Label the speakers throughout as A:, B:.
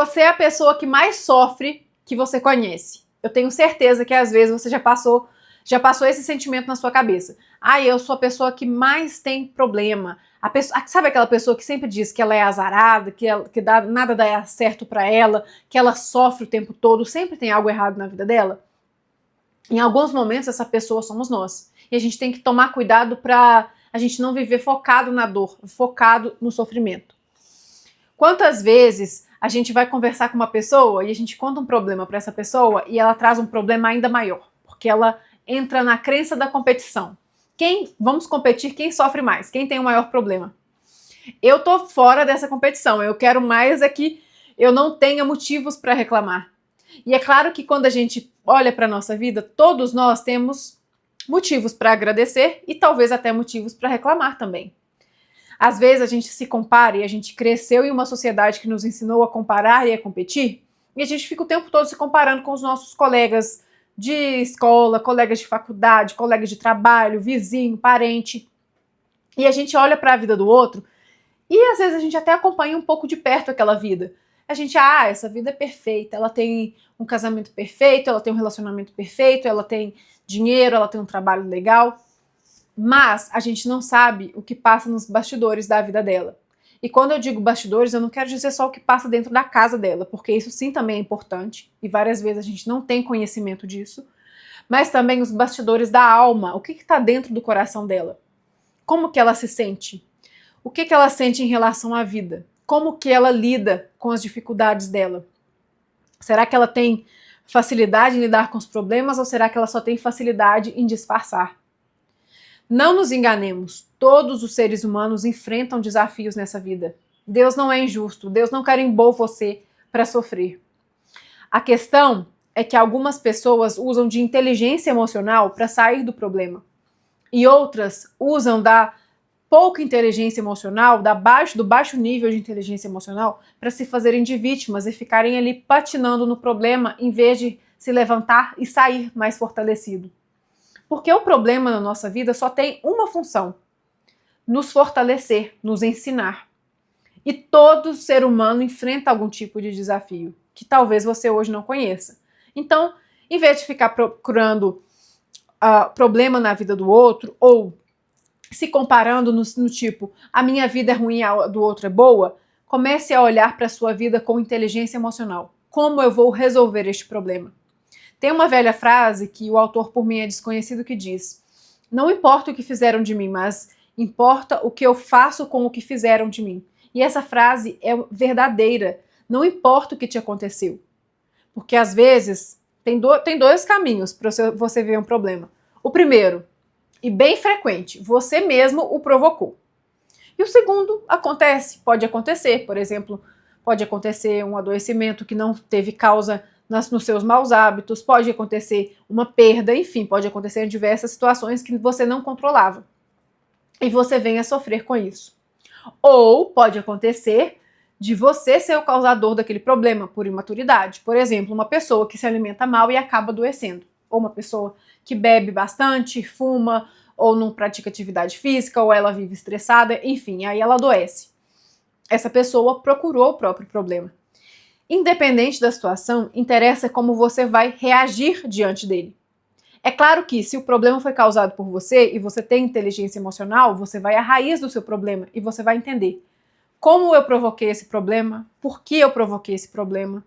A: Você é a pessoa que mais sofre que você conhece. Eu tenho certeza que às vezes você já passou esse sentimento na sua cabeça. Eu sou a pessoa que mais tem problema. Sabe aquela pessoa que sempre diz que ela é azarada, nada dá certo pra ela, que ela sofre o tempo todo, sempre tem algo errado na vida dela? Em alguns momentos essa pessoa somos nós. E a gente tem que tomar cuidado pra a gente não viver focado na dor, focado no sofrimento. Quantas vezes a gente vai conversar com uma pessoa e a gente conta um problema para essa pessoa e ela traz um problema ainda maior, porque ela entra na crença da competição. Vamos competir quem sofre mais, quem tem o maior problema. Eu tô fora dessa competição, eu quero mais é que eu não tenha motivos para reclamar. E é claro que quando a gente olha para nossa vida, todos nós temos motivos para agradecer e talvez até motivos para reclamar também. Às vezes a gente se compara e a gente cresceu em uma sociedade que nos ensinou a comparar e a competir, e a gente fica o tempo todo se comparando com os nossos colegas de escola, colegas de faculdade, colegas de trabalho, vizinho, parente. E a gente olha para a vida do outro e às vezes a gente até acompanha um pouco de perto aquela vida. A gente, essa vida é perfeita, ela tem um casamento perfeito, ela tem um relacionamento perfeito, ela tem dinheiro, ela tem um trabalho legal. Mas a gente não sabe o que passa nos bastidores da vida dela. E quando eu digo bastidores, eu não quero dizer só o que passa dentro da casa dela, porque isso sim também é importante, e várias vezes a gente não tem conhecimento disso, mas também os bastidores da alma, o que está dentro do coração dela. Como que ela se sente? O que ela sente em relação à vida? Como que ela lida com as dificuldades dela? Será que ela tem facilidade em lidar com os problemas ou será que ela só tem facilidade em disfarçar? Não nos enganemos, todos os seres humanos enfrentam desafios nessa vida. Deus não é injusto, Deus não carimbou você para sofrer. A questão é que algumas pessoas usam de inteligência emocional para sair do problema. E outras usam da pouca inteligência emocional, do baixo nível de inteligência emocional, para se fazerem de vítimas e ficarem ali patinando no problema em vez de se levantar e sair mais fortalecido. Porque o problema na nossa vida só tem uma função: nos fortalecer, nos ensinar. E todo ser humano enfrenta algum tipo de desafio, que talvez você hoje não conheça. Então, em vez de ficar procurando problema na vida do outro, ou se comparando no tipo, a minha vida é ruim, a do outro é boa, comece a olhar para a sua vida com inteligência emocional. Como eu vou resolver este problema? Tem uma velha frase que o autor por mim é desconhecido que diz: não importa o que fizeram de mim, mas importa o que eu faço com o que fizeram de mim. E essa frase é verdadeira. Não importa o que te aconteceu. Porque às vezes tem dois caminhos para você ver um problema. O primeiro, e bem frequente, você mesmo o provocou. E o segundo pode acontecer, por exemplo, pode acontecer um adoecimento que não teve causa nos seus maus hábitos, pode acontecer uma perda, enfim, pode acontecer diversas situações que você não controlava. E você vem a sofrer com isso. Ou pode acontecer de você ser o causador daquele problema por imaturidade. Por exemplo, uma pessoa que se alimenta mal e acaba adoecendo. Ou uma pessoa que bebe bastante, fuma, ou não pratica atividade física, ou ela vive estressada, enfim, aí ela adoece. Essa pessoa procurou o próprio problema. Independente da situação, interessa como você vai reagir diante dele. É claro que se o problema foi causado por você e você tem inteligência emocional, você vai à raiz do seu problema e você vai entender como eu provoquei esse problema, por que eu provoquei esse problema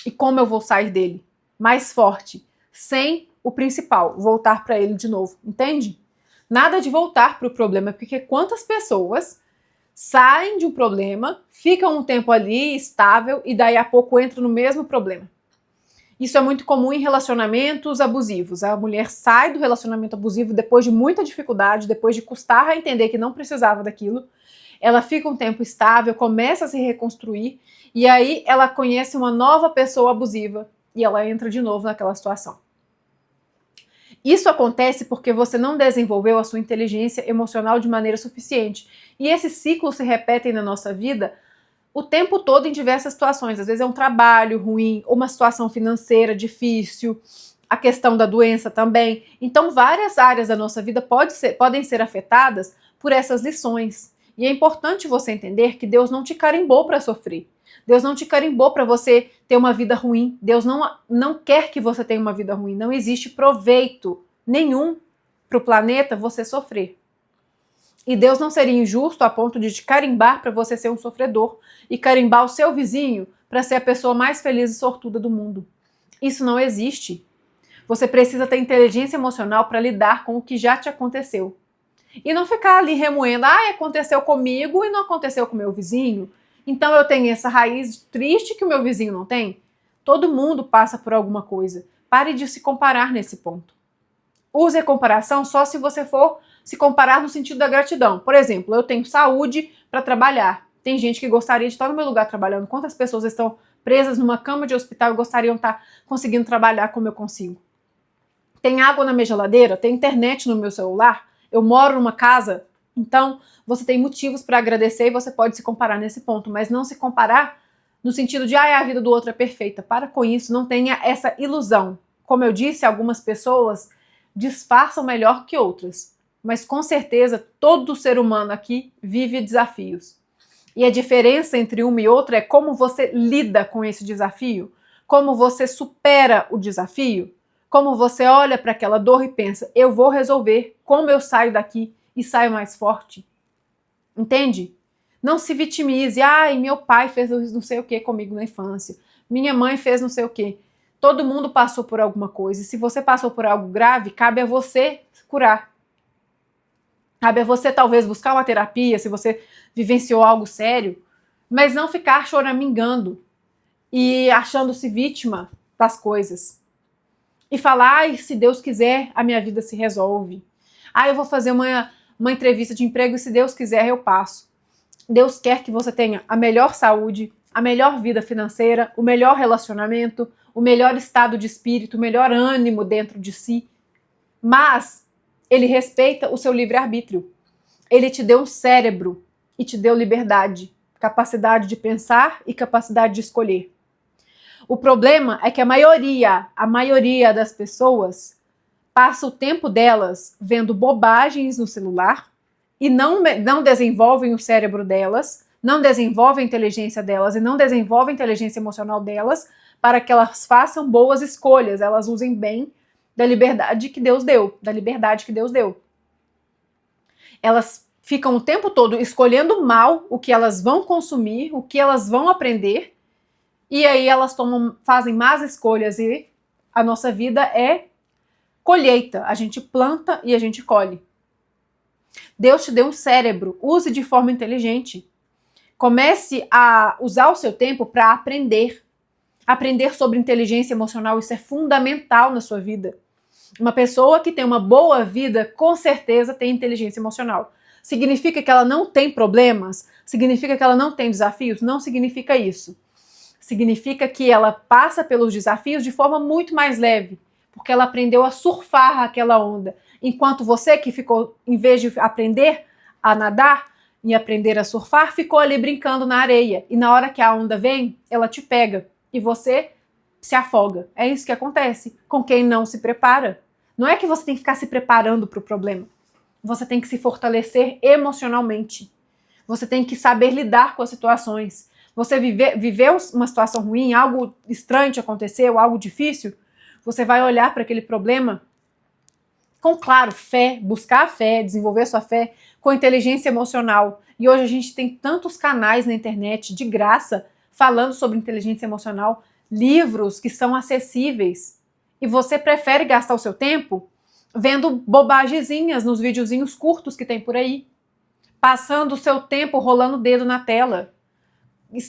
A: e como eu vou sair dele mais forte, sem o principal, voltar para ele de novo, entende? Nada de voltar para o problema, porque quantas pessoas saem de um problema, ficam um tempo ali estável e daí a pouco entram no mesmo problema. Isso é muito comum em relacionamentos abusivos. A mulher sai do relacionamento abusivo depois de muita dificuldade, depois de custar a entender que não precisava daquilo. Ela fica um tempo estável, começa a se reconstruir e aí ela conhece uma nova pessoa abusiva e ela entra de novo naquela situação. Isso acontece porque você não desenvolveu a sua inteligência emocional de maneira suficiente. E esses ciclos se repetem na nossa vida o tempo todo em diversas situações. Às vezes é um trabalho ruim, ou uma situação financeira difícil, a questão da doença também. Então, várias áreas da nossa vida podem ser afetadas por essas lições. E é importante você entender que Deus não te carimbou para sofrer. Deus não te carimbou para você ter uma vida ruim. Deus não quer que você tenha uma vida ruim. Não existe proveito nenhum para o planeta você sofrer. E Deus não seria injusto a ponto de te carimbar para você ser um sofredor e carimbar o seu vizinho para ser a pessoa mais feliz e sortuda do mundo. Isso não existe. Você precisa ter inteligência emocional para lidar com o que já te aconteceu. E não ficar ali remoendo, aconteceu comigo e não aconteceu com o meu vizinho. Então eu tenho essa raiz triste que o meu vizinho não tem. Todo mundo passa por alguma coisa. Pare de se comparar nesse ponto. Use a comparação só se você for se comparar no sentido da gratidão. Por exemplo, eu tenho saúde para trabalhar. Tem gente que gostaria de estar no meu lugar trabalhando. Quantas pessoas estão presas numa cama de hospital e gostariam de estar conseguindo trabalhar como eu consigo? Tem água na minha geladeira? Tem internet no meu celular? Eu moro numa casa? Então, você tem motivos para agradecer e você pode se comparar nesse ponto, mas não se comparar no sentido de a vida do outro é perfeita. Para com isso, não tenha essa ilusão. Como eu disse, algumas pessoas disfarçam melhor que outras, mas com certeza todo ser humano aqui vive desafios. E a diferença entre uma e outra é como você lida com esse desafio, como você supera o desafio, como você olha para aquela dor e pensa, eu vou resolver, como eu saio daqui e saio mais forte. Entende? Não se vitimize. Meu pai fez não sei o que comigo na infância. Minha mãe fez não sei o que. Todo mundo passou por alguma coisa. E se você passou por algo grave, cabe a você curar. Cabe a você talvez buscar uma terapia, se você vivenciou algo sério, mas não ficar choramingando e achando-se vítima das coisas. E falar, se Deus quiser, a minha vida se resolve. Eu vou fazer uma entrevista de emprego e se Deus quiser, eu passo. Deus quer que você tenha a melhor saúde, a melhor vida financeira, o melhor relacionamento, o melhor estado de espírito, o melhor ânimo dentro de si. Mas Ele respeita o seu livre-arbítrio. Ele te deu um cérebro e te deu liberdade, capacidade de pensar e capacidade de escolher. O problema é que a maioria das pessoas passa o tempo delas vendo bobagens no celular e não desenvolvem o cérebro delas, não desenvolvem a inteligência delas e não desenvolvem a inteligência emocional delas para que elas façam boas escolhas, elas usem bem da liberdade que Deus deu, Elas ficam o tempo todo escolhendo mal o que elas vão consumir, o que elas vão aprender, e aí elas fazem más escolhas e a nossa vida é colheita. A gente planta e a gente colhe. Deus te deu um cérebro, use de forma inteligente. Comece a usar o seu tempo para aprender. Aprender sobre inteligência emocional, isso é fundamental na sua vida. Uma pessoa que tem uma boa vida, com certeza tem inteligência emocional. Significa que ela não tem problemas? Significa que ela não tem desafios? Não significa isso. Significa que ela passa pelos desafios de forma muito mais leve, porque ela aprendeu a surfar aquela onda. Enquanto você que ficou, em vez de aprender a nadar e aprender a surfar, ficou ali brincando na areia. E na hora que a onda vem, ela te pega e você se afoga. É isso que acontece com quem não se prepara. Não é que você tem que ficar se preparando para o problema. Você tem que se fortalecer emocionalmente. Você tem que saber lidar com as situações. Você viveu uma situação ruim, algo estranho te aconteceu, algo difícil, você vai olhar para aquele problema com, claro, fé, buscar a fé, desenvolver a sua fé com inteligência emocional. E hoje a gente tem tantos canais na internet de graça falando sobre inteligência emocional, livros que são acessíveis. E você prefere gastar o seu tempo vendo bobagemzinhas nos videozinhos curtos que tem por aí, passando o seu tempo rolando o dedo na tela,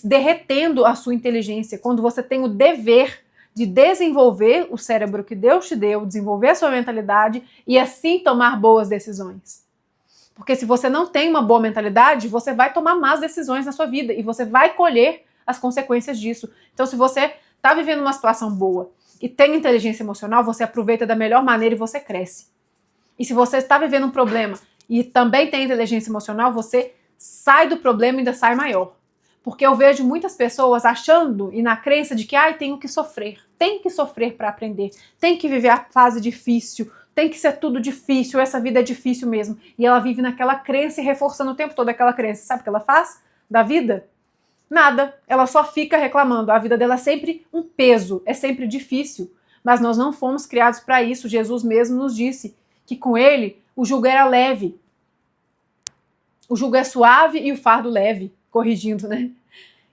A: derretendo a sua inteligência, quando você tem o dever de desenvolver o cérebro que Deus te deu, desenvolver a sua mentalidade e assim tomar boas decisões. Porque se você não tem uma boa mentalidade, você vai tomar más decisões na sua vida e você vai colher as consequências disso. Então, se você está vivendo uma situação boa e tem inteligência emocional, você aproveita da melhor maneira e você cresce. E se você está vivendo um problema e também tem inteligência emocional, você sai do problema e ainda sai maior. Porque eu vejo muitas pessoas achando e na crença de que tenho que sofrer. Tem que sofrer para aprender. Tem que viver a fase difícil. Tem que ser tudo difícil. Essa vida é difícil mesmo. E ela vive naquela crença e reforçando o tempo todo aquela crença. Sabe o que ela faz da vida? Nada. Ela só fica reclamando. A vida dela é sempre um peso, é sempre difícil. Mas nós não fomos criados para isso. Jesus mesmo nos disse que com ele o jugo era leve. O jugo é suave e o fardo leve. Corrigindo, né?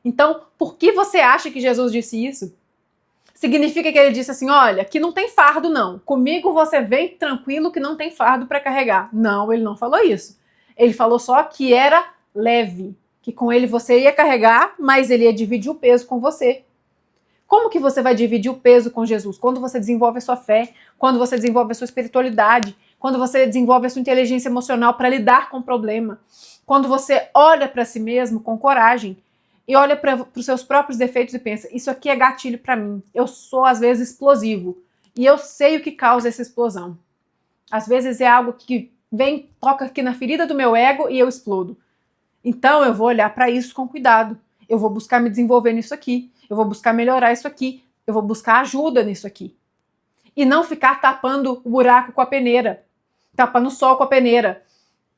A: Então, por que você acha que Jesus disse isso? Significa que ele disse assim, olha, que não tem fardo não. Comigo você vem tranquilo que não tem fardo para carregar. Não, ele não falou isso. Ele falou só que era leve. Que com ele você ia carregar, mas ele ia dividir o peso com você. Como que você vai dividir o peso com Jesus? Quando você desenvolve a sua fé, quando você desenvolve a sua espiritualidade, quando você desenvolve a sua inteligência emocional para lidar com o problema, quando você olha para si mesmo com coragem e olha para os seus próprios defeitos e pensa, isso aqui é gatilho para mim, eu sou às vezes explosivo e eu sei o que causa essa explosão. Às vezes é algo que vem, toca aqui na ferida do meu ego e eu explodo. Então eu vou olhar para isso com cuidado, eu vou buscar me desenvolver nisso aqui, eu vou buscar melhorar isso aqui, eu vou buscar ajuda nisso aqui. E não ficar tapando o buraco com a peneira, tapando o sol com a peneira,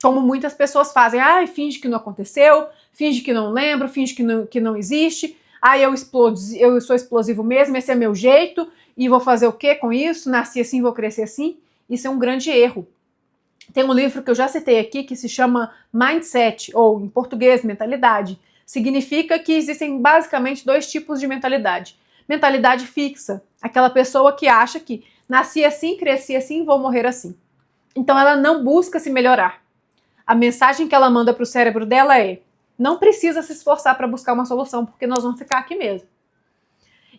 A: como muitas pessoas fazem. Ai, finge que não aconteceu, finge que não lembro, finge que não existe. Ai, eu sou explosivo mesmo, esse é meu jeito, e vou fazer o quê com isso? Nasci assim, vou crescer assim? Isso é um grande erro. Tem um livro que eu já citei aqui que se chama Mindset, ou em português, mentalidade. Significa que existem basicamente 2 tipos de mentalidade. Mentalidade fixa, aquela pessoa que acha que nasci assim, cresci assim, vou morrer assim. Então ela não busca se melhorar. A mensagem que ela manda para o cérebro dela é: não precisa se esforçar para buscar uma solução, porque nós vamos ficar aqui mesmo.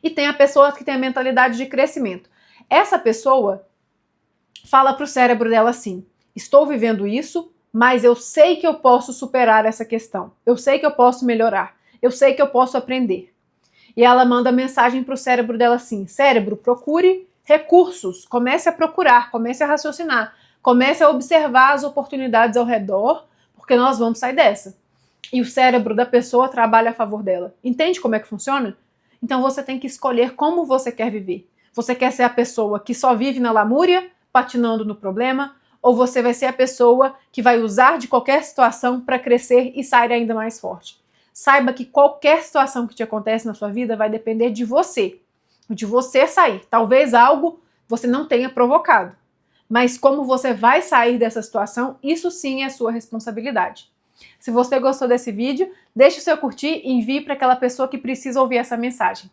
A: E tem a pessoa que tem a mentalidade de crescimento. Essa pessoa fala para o cérebro dela assim: estou vivendo isso, mas eu sei que eu posso superar essa questão. Eu sei que eu posso melhorar. Eu sei que eu posso aprender. E ela manda mensagem para o cérebro dela assim: cérebro, procure recursos. Comece a procurar, comece a raciocinar. Comece a observar as oportunidades ao redor, porque nós vamos sair dessa. E o cérebro da pessoa trabalha a favor dela. Entende como é que funciona? Então você tem que escolher como você quer viver. Você quer ser a pessoa que só vive na lamúria, patinando no problema, ou você vai ser a pessoa que vai usar de qualquer situação para crescer e sair ainda mais forte. Saiba que qualquer situação que te acontece na sua vida vai depender de você sair. Talvez algo você não tenha provocado, mas como você vai sair dessa situação, isso sim é sua responsabilidade. Se você gostou desse vídeo, deixe o seu curtir e envie para aquela pessoa que precisa ouvir essa mensagem.